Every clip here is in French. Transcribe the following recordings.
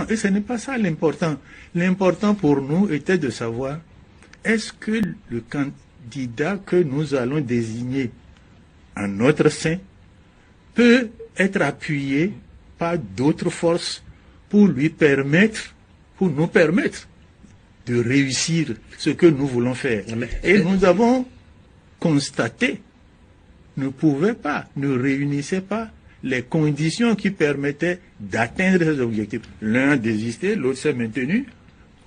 Et ce n'est pas ça l'important. L'important pour nous était de savoir, est-ce que le candidat que nous allons désigner en notre sein peut être appuyé par d'autres forces pour nous permettre de réussir ce que nous voulons faire. Et nous avons constaté, ne réunissait pas les conditions qui permettaient d'atteindre ces objectifs. L'un a désisté, l'autre s'est maintenu.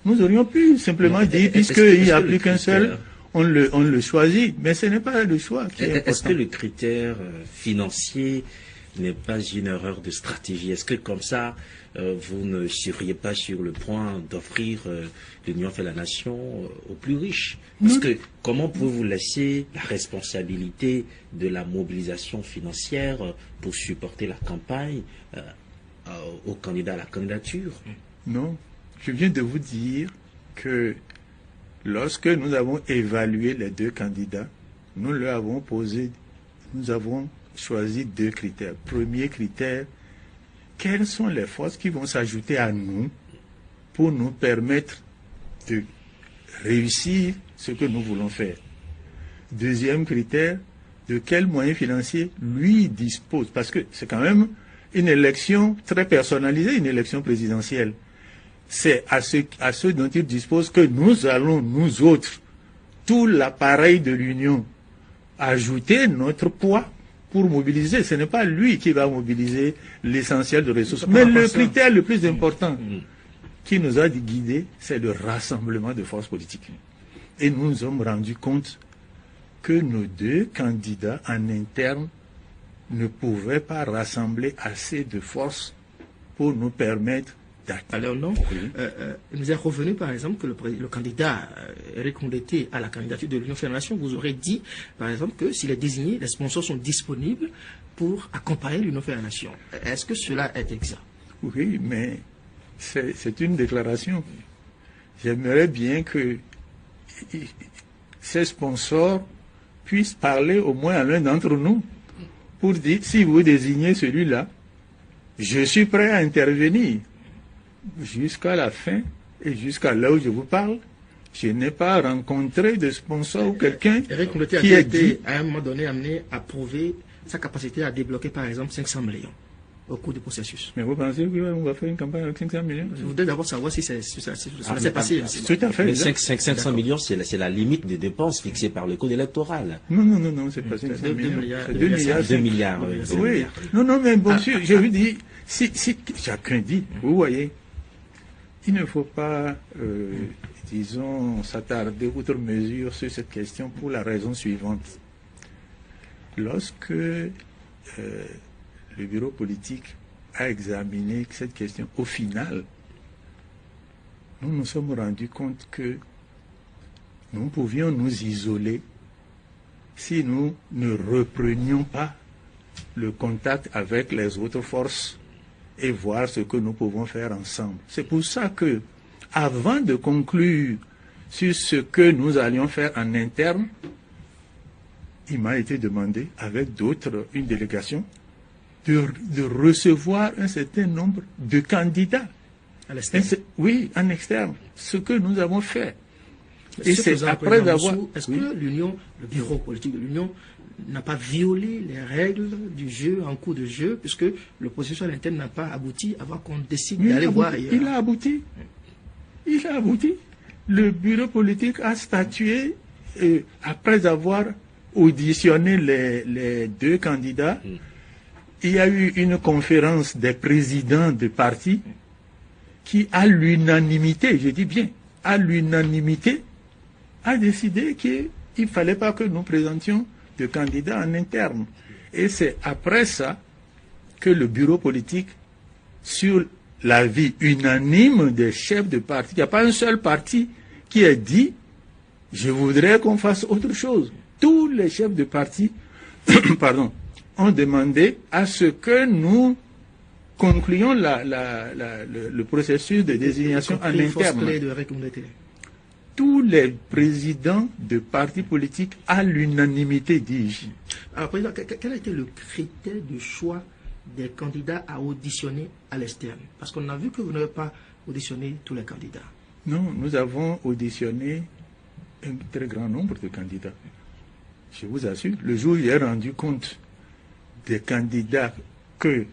Nous aurions pu simplement dire, puisqu'il n'y a plus qu'un seul, on le choisit. Mais ce n'est pas le choix qui est important. Est-ce que le critère financier n'est pas une erreur de stratégie? Est-ce que comme ça, vous ne seriez pas sur le point d'offrir l'Union fait la nation aux plus riches? Parce que comment pouvez-vous laisser la responsabilité de la mobilisation financière pour supporter la campagne au candidat à la candidature? Non, je viens de vous dire que lorsque nous avons évalué les deux candidats, nous avons choisi deux critères. Premier critère, quelles sont les forces qui vont s'ajouter à nous pour nous permettre de réussir ce que nous voulons faire. Deuxième critère, de quels moyens financiers lui dispose. Parce que c'est quand même une élection très personnalisée, une élection présidentielle. C'est à ceux dont il dispose que nous allons, nous autres, tout l'appareil de l'Union, ajouter notre poids pour mobiliser. Ce n'est pas lui qui va mobiliser l'essentiel de ressources. Mais le critère le plus important qui nous a guidés, c'est le rassemblement de forces politiques. Et nous nous sommes rendus compte que nos deux candidats en interne ne pouvaient pas rassembler assez de forces pour nous permettre d'atteindre. Alors non, il nous est revenu par exemple que le candidat Eric Ndete à la candidature de l'Union fait la nation vous aurait dit par exemple que s'il est désigné, les sponsors sont disponibles pour accompagner l'Union fait la nation. Est-ce que cela est exact? Oui, mais c'est une déclaration. J'aimerais bien que ces sponsors puissent parler au moins à l'un d'entre nous pour dire, si vous désignez celui-là, je suis prêt à intervenir. Jusqu'à la fin et jusqu'à là où je vous parle, je n'ai pas rencontré de sponsor ou quelqu'un qui a été à un moment donné amené à prouver sa capacité à débloquer par exemple 500 millions au cours du processus. Mais vous pensez qu'on va faire une campagne avec 500 millions? Je voudrais d'abord savoir si c'est passé. Tout à fait. 500 millions, c'est la limite des dépenses fixée par le code électoral. Non, c'est pas 500 millions. 2 milliards. Oui. Non, mais bon sûr, je vous dis, si chacun dit, vous voyez, il ne faut pas, disons, s'attarder outre mesure sur cette question pour la raison suivante. Lorsque le bureau politique a examiné cette question, au final, nous nous sommes rendus compte que nous pouvions nous isoler si nous ne reprenions pas le contact avec les autres forces et voir ce que nous pouvons faire ensemble. C'est pour ça que, avant de conclure sur ce que nous allions faire en interne, il m'a été demandé, avec d'autres, une délégation, de recevoir un certain nombre de candidats. À l'externe? Oui, en externe. Ce que nous avons fait. Et c'est après avoir... Est-ce que l'Union, le bureau politique de l'Union, n'a pas violé les règles du jeu en cours de jeu, puisque le processus à l'interne n'a pas abouti avant qu'on décide d'aller voir ailleurs? Il a abouti. Le bureau politique a statué après avoir auditionné les deux candidats. Il y a eu une conférence des présidents de partis qui, à l'unanimité, je dis bien, à l'unanimité, a décidé qu'il ne fallait pas que nous présentions de candidats en interne. Et c'est après ça que le bureau politique, sur l'avis unanime des chefs de parti, il n'y a pas un seul parti qui a dit « je voudrais qu'on fasse autre chose ». Tous les chefs de parti ont demandé à ce que nous concluions le processus de désignation en interne. Tous les présidents de partis politiques à l'unanimité, dis-je. Alors, président, quel a été le critère de choix des candidats à auditionner à l'externe? Parce qu'on a vu que vous n'avez pas auditionné tous les candidats. Non, nous avons auditionné un très grand nombre de candidats. Je vous assure, le jour où j'ai rendu compte des candidats que,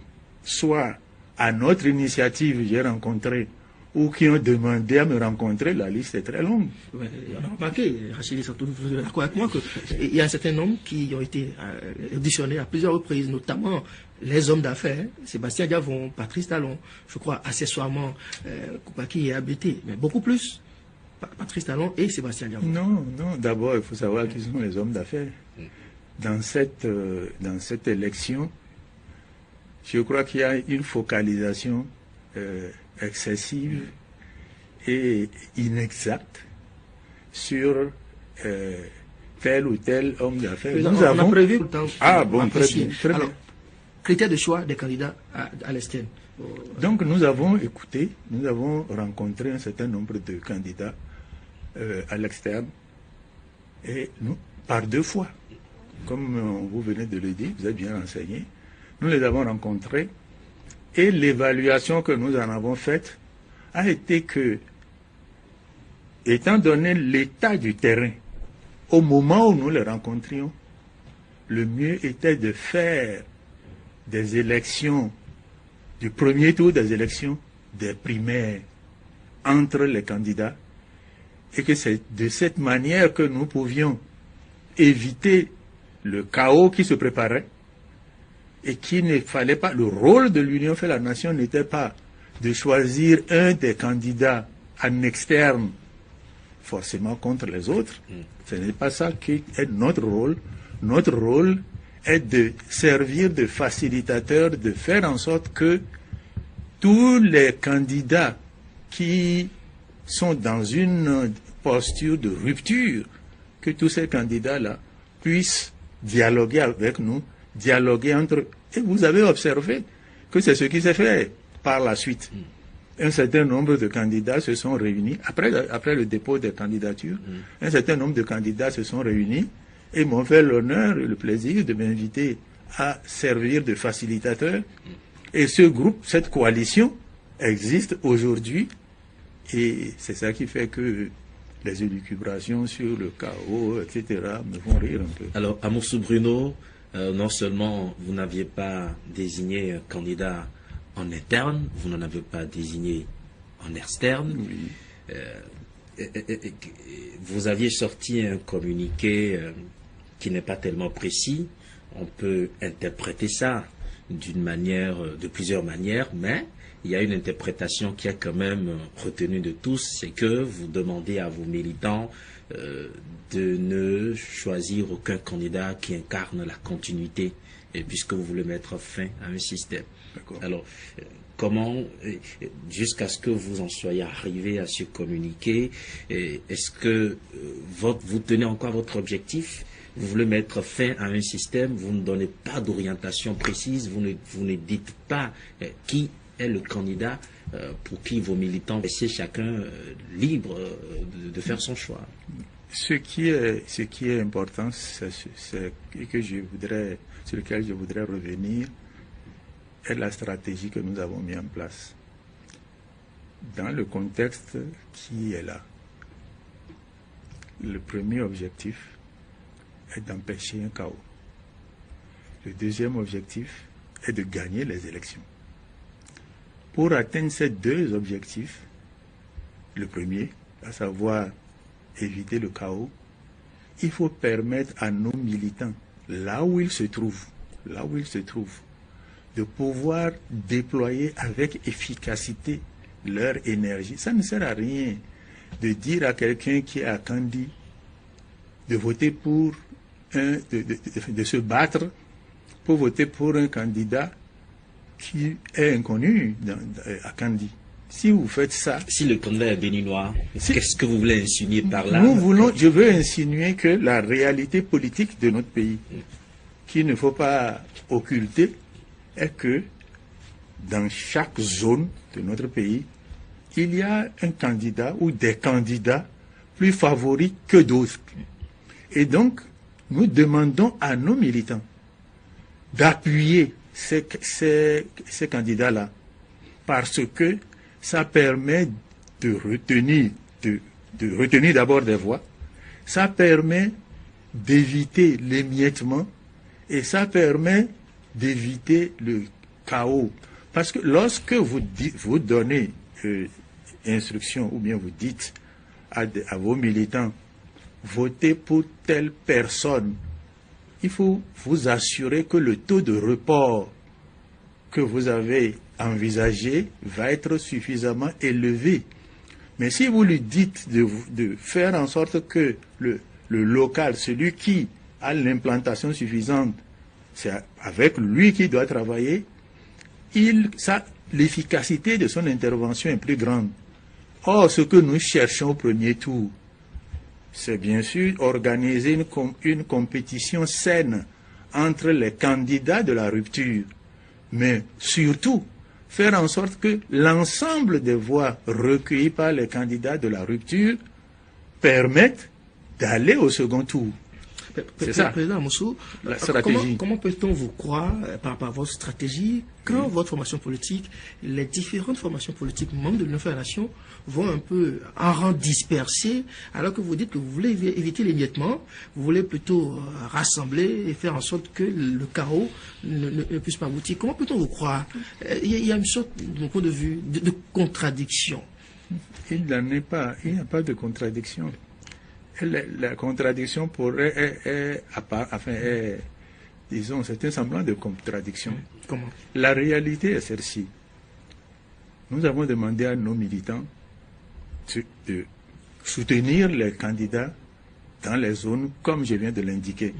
soit à notre initiative, j'ai rencontré, ou qui ont demandé à me rencontrer, la liste est très longue. Ouais, on a remarqué, Rachid, vous êtes d'accord avec moi, qu'il y a un certain nombre qui ont été auditionnés à plusieurs reprises, notamment les hommes d'affaires, Sébastien Diavon, Patrice Talon, je crois accessoirement Koupaki et ABT, mais beaucoup plus. Patrice Talon et Sébastien Diavon. Non, d'abord, il faut savoir qui sont les hommes d'affaires. Dans cette élection, je crois qu'il y a une focalisation excessive et inexacte sur tel ou tel homme d'affaires. Nous avons prévu le temps. Ah bon, très bien. Alors, critères de choix des candidats à l'externe. Donc nous avons écouté, nous avons rencontré un certain nombre de candidats à l'externe, et nous, par 2 fois, comme vous venez de le dire, vous êtes bien renseigné, nous les avons rencontrés, et l'évaluation que nous en avons faite a été que, étant donné l'état du terrain, au moment où nous les rencontrions, le mieux était de faire des élections, du premier tour des élections, des primaires entre les candidats, et que c'est de cette manière que nous pouvions éviter le chaos qui se préparait, et qu'il ne fallait pas, le rôle de l'Union fait la nation n'était pas de choisir un des candidats en externe, forcément contre les autres. Ce n'est pas ça qui est notre rôle. Notre rôle est de servir de facilitateur, de faire en sorte que tous les candidats qui sont dans une posture de rupture, que tous ces candidats-là puissent dialoguer avec nous, dialoguer entre eux. Et vous avez observé que c'est ce qui s'est fait par la suite. Un certain nombre de candidats se sont réunis, après le dépôt des candidatures, un certain nombre de candidats se sont réunis et m'ont fait l'honneur et le plaisir de m'inviter à servir de facilitateur. Et ce groupe, cette coalition, existe aujourd'hui, et c'est ça qui fait que les élucubrations sur le chaos, etc., me font rire un peu. Alors, Amoussou Bruno, non seulement vous n'aviez pas désigné un candidat en interne, vous n'en avez pas désigné en externe. Oui. Vous aviez sorti un communiqué qui n'est pas tellement précis. On peut interpréter ça de plusieurs manières, mais il y a une interprétation qui a quand même retenu de tous, c'est que vous demandez à vos militants de ne choisir aucun candidat qui incarne la continuité, et puisque vous voulez mettre fin à un système. Alors, comment, jusqu'à ce que vous en soyez arrivé à ce communiqué, est-ce que vous tenez encore votre objectif? Vous voulez mettre fin à un système, vous ne donnez pas d'orientation précise, vous ne dites pas qui est le candidat pour qui vos militants laissent chacun libre de faire son choix. Ce qui est important, c'est sur lequel je voudrais revenir, est la stratégie que nous avons mise en place dans le contexte qui est là. Le premier objectif est d'empêcher un chaos. Le deuxième objectif est de gagner les élections. Pour atteindre ces 2 objectifs, le premier, à savoir éviter le chaos, il faut permettre à nos militants, là où ils se trouvent, de pouvoir déployer avec efficacité leur énergie. Ça ne sert à rien de dire à quelqu'un qui est à Kandi de voter pour de se battre pour voter pour un candidat qui est inconnu à Kandi. Si vous faites ça... Si le candidat est béninois, qu'est-ce que vous voulez insinuer par là? Je veux insinuer que la réalité politique de notre pays, qu'il ne faut pas occulter, est que dans chaque zone de notre pays, il y a un candidat ou des candidats plus favoris que d'autres. Et donc, nous demandons à nos militants d'appuyer ces candidats-là, parce que ça permet de retenir d'abord des voix, ça permet d'éviter l'émiettement et ça permet d'éviter le chaos. Parce que lorsque vous donnez instruction ou bien vous dites à vos militants, votez pour telle personne, il faut vous assurer que le taux de report que vous avez envisagé va être suffisamment élevé. Mais si vous lui dites de faire en sorte que le local, celui qui a l'implantation suffisante, c'est avec lui qu'il doit travailler, l'efficacité de son intervention est plus grande. Or, ce que nous cherchons au premier tour, c'est bien sûr organiser une compétition saine entre les candidats de la rupture, mais surtout faire en sorte que l'ensemble des voix recueillies par les candidats de la rupture permettent d'aller au second tour. C'est ça. Président Amoussou, la stratégie. Comment peut-on vous croire par rapport à votre stratégie quand votre formation politique, les différentes formations politiques membres de l'Union fait la Nation vont un peu en rang dispersé, alors que vous dites que vous voulez éviter l'émiettement, vous voulez plutôt rassembler et faire en sorte que le chaos ne puisse pas aboutir. Comment peut-on vous croire? Il y a une sorte, de mon point de vue, de contradiction. Il n'en est pas. Il n'y a pas de contradiction. La contradiction disons, c'est un semblant de contradiction. Comment? La réalité est celle-ci. Nous avons demandé à nos militants de soutenir les candidats dans les zones comme je viens de l'indiquer.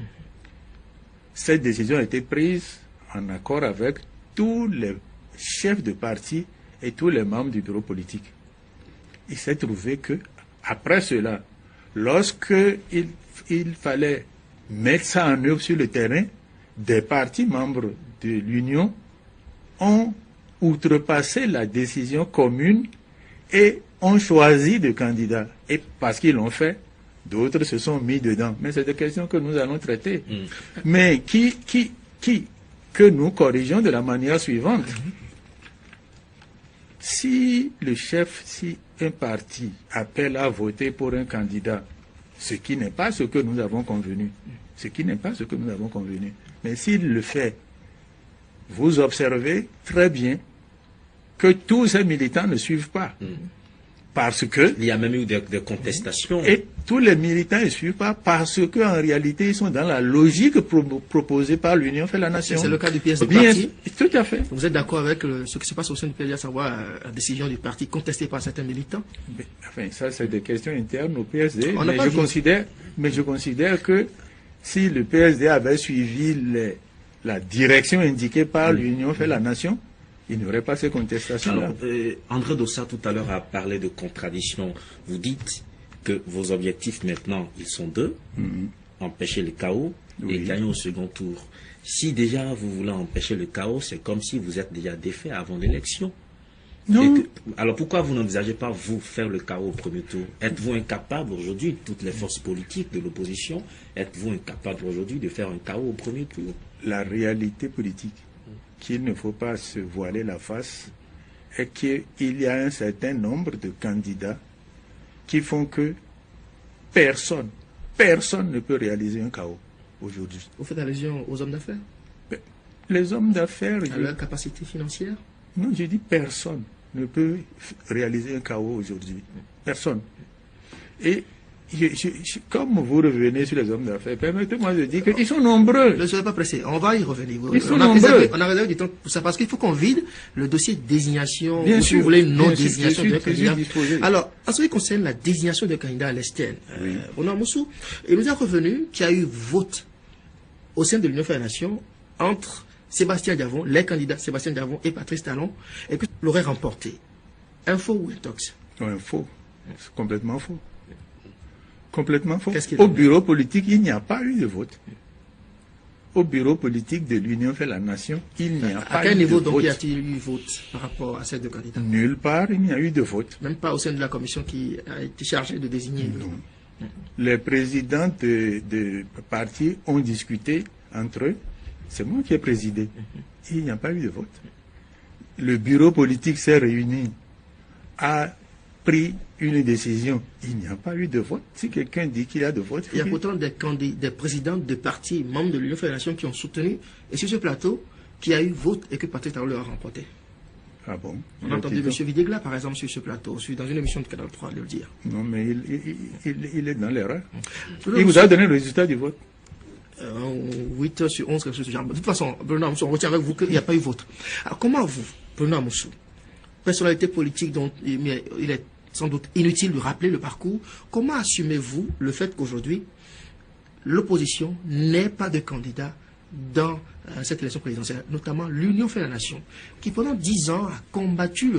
Cette décision a été prise en accord avec tous les chefs de parti et tous les membres du bureau politique. Il s'est trouvé que, après cela, lorsque il fallait mettre ça en œuvre sur le terrain, des partis membres de l'Union ont outrepassé la décision commune et ont choisi des candidats. Et parce qu'ils l'ont fait, d'autres se sont mis dedans. Mais c'est des questions que nous allons traiter. Mais que nous corrigeons de la manière suivante. Si un parti appelle à voter pour un candidat, ce qui n'est pas ce que nous avons convenu, mais s'il le fait, vous observez très bien que tous ces militants ne suivent pas. Parce que... Il y a même eu des contestations. Et tous les militants ne suivent pas parce qu'en réalité, ils sont dans la logique proposée par l'Union fait la Nation. C'est le cas du PSD Bien, parti. tout à fait. Vous êtes d'accord avec ce qui se passe au sein du PSD, à savoir la décision du parti contestée par certains militants? Enfin, ça, c'est des questions internes au PSD. Mais je considère que si le PSD avait suivi la direction indiquée par l'Union fait la Nation, il n'y aurait pas ces contestations-là. André Dossa, tout à l'heure, a parlé de contradiction. Vous dites que vos objectifs maintenant, ils sont deux. Empêcher le chaos et gagner au second tour. Si déjà vous voulez empêcher le chaos, c'est comme si vous êtes déjà défait avant l'élection. Alors pourquoi vous n'envisagez pas, vous, faire le chaos au premier tour? Êtes-vous incapable aujourd'hui, toutes les forces politiques de l'opposition, êtes-vous incapable aujourd'hui de faire un chaos au premier tour? La réalité politique, qu'il ne faut pas se voiler la face, est qu'il y a un certain nombre de candidats qui font que personne ne peut réaliser un chaos aujourd'hui. Vous faites allusion aux hommes d'affaires? Les hommes d'affaires... À leur capacité financière? Non, je dis personne ne peut réaliser un chaos aujourd'hui. Personne. Et comme vous revenez sur les hommes d'affaires, permettez-moi de dire qu'ils sont nombreux. Ne soyez pas pressé, on va y revenir. Ils sont nombreux. On a réservé du temps pour ça, parce qu'il faut qu'on vide le dossier désignation, bien sûr, si vous voulez, non-désignation de candidats. Disposé. Alors, en ce qui concerne la désignation de candidats à l'Estenne, Benoît Moussou, il nous est revenu qu'il y a eu vote au sein de l'Union fait la Nation entre Sébastien Diavon, les candidats Sébastien Diavon et Patrice Talon, et puis l'aurait remporté. Info ou intox? Non, faux. C'est complètement faux. Complètement faux. Au bureau politique, il n'y a pas eu de vote. Au bureau politique de l'Union fait la Nation, il n'y a pas eu de vote. À quel niveau donc y a-t-il eu vote par rapport à ces deux candidats? Nulle part, il n'y a eu de vote. Même pas au sein de la commission qui a été chargée de désigner? Non. Les présidents de partis ont discuté entre eux. C'est moi qui ai présidé. Il n'y a pas eu de vote. Le bureau politique s'est réuni, a pris une décision. Il n'y a pas eu de vote. Si quelqu'un dit qu'il y a de vote... Il y a pourtant des présidents de partis membres de l'Union fait la nation qui ont soutenu, et sur ce plateau, qui a eu vote et que Patrick Talon a remporté. Ah bon? On a entendu M. Videgla, par exemple, sur ce plateau, dans une émission de Canal 3, le dire. Non, mais il est dans l'erreur. Il vous a donné le résultat du vote. 8 sur 11, quelque chose de genre. De toute façon, Bruno Amoussou, on retient avec vous qu'il n'y a pas eu vote. Alors, comment vous, Bruno Amoussou, personnalité politique dont il est sans doute inutile de rappeler le parcours, comment assumez-vous le fait qu'aujourd'hui, l'opposition n'ait pas de candidat dans cette élection présidentielle, notamment l'Union fait la nation, qui pendant 10 ans a combattu